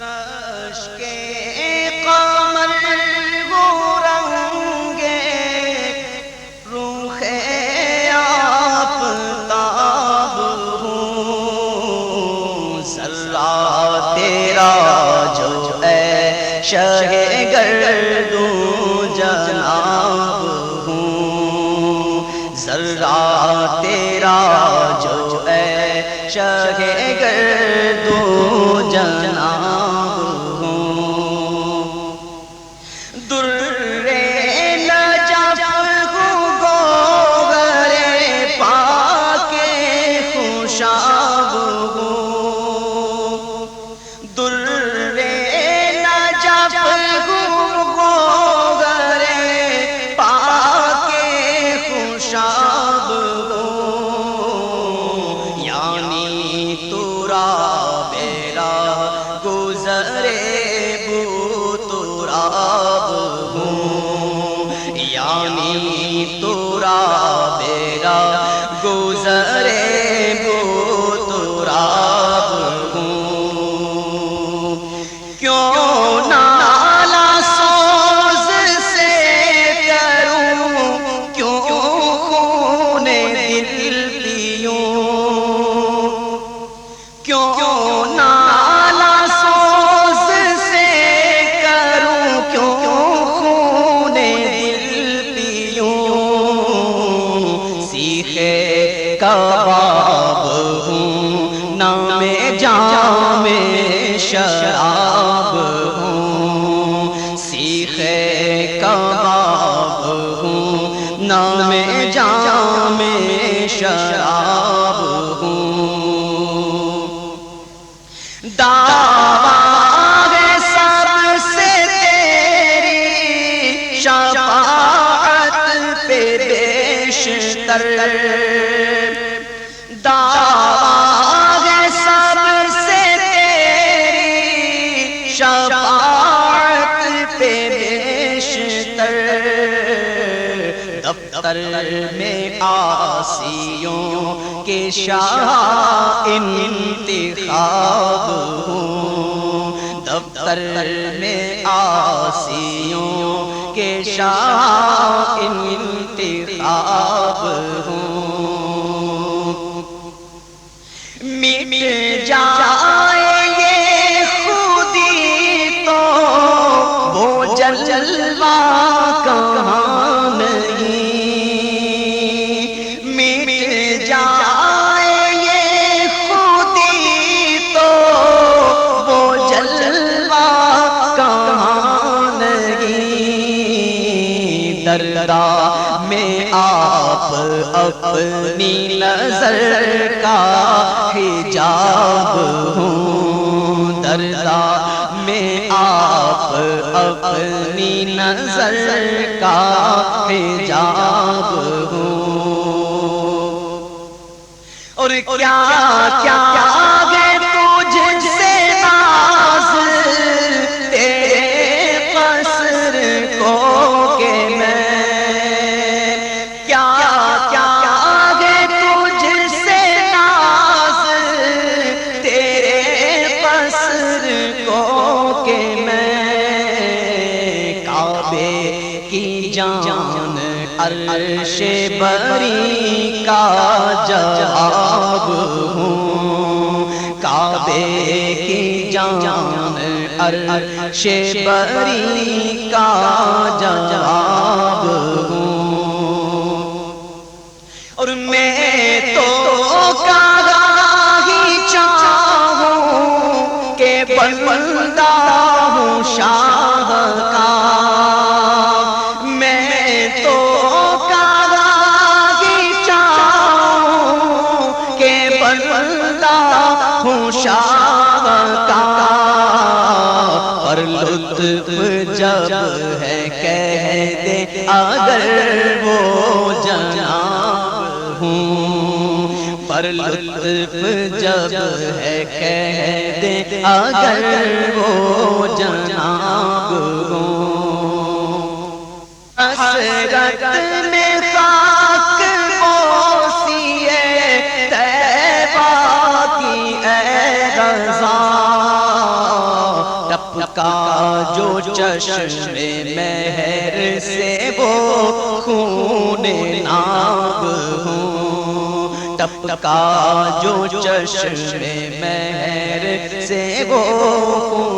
اشکے قمر وہ رنگے روح آفتاب ہوں، ذرہ تیرا جو اے شہ گردوں جناب ہوں، ذرہ تیرا جو اے شہ گردوں جناب ہوں، در نجف ہوں گوہر پاک خوشاب ہوں، در نجف ہوں گوہر پاک خوشاب ہوں، یعنی تورا بیرا گزرے بو تراب ہوں، یعنی تورا بیرا گزرے بو تراب ہوں، کیوں نالا سوز سے کروں، کیوں خون دل پیوں، کیوں نالا سوز سے کروں، کیوں خون دل پیوں، سیخے کباب ہوں، نام جام شراب ہوں، سیخے کباب ہوں، نام جام شراب ہوں، دعویٰ ہے سب سے تیری شفاعت پہ بیشتر، دعویٰ ہے سب سے تیری شفاعت پہ بیشتر، دفتر میں عاصیوں کے شاہ انتخاب ہوں، دفتر میں عاصیوں کے شاہ انتخاب ہوں، مٹ جائے یہ خودی تو وہ جلوہ کہاں نہیں، مٹ جائے یہ خودی تو وہ جلوہ کہاں نہیں، دردا میں آپ اپنی نظر کا حجاب ہوں، دردا میں آپ اپنی نظر کا حجاب ہوں، اور کیا کیا ہے تجھ سے ناز تیرے قصر کو کہ میں، کیا کیا ہے تجھ سے ناز تیرے قصر کو کہ میں، کعبے کی جان عرش بری کا جواب ہوں، کعبے کی جان عرش بری کا جواب ہوں، اور میں تو کہاں ہی چاہوں کہ بندہ ہوں شاہ کا، میں تو کہاں ہی چاہوں کہ بندہ ہوں شاہ کا، اور لطف جب ہے کہہ دے اگر وہ جناب ہوں، پر لطف جب ہے کہہ دے اگر وہ جناب ہوں، حسرت میں خاک بوسی طیبہ کی اے رضا، ٹپکا جو چشم مہر سے وہ خون ناب ہوں، ٹپکا جو چشم مہر سے وہ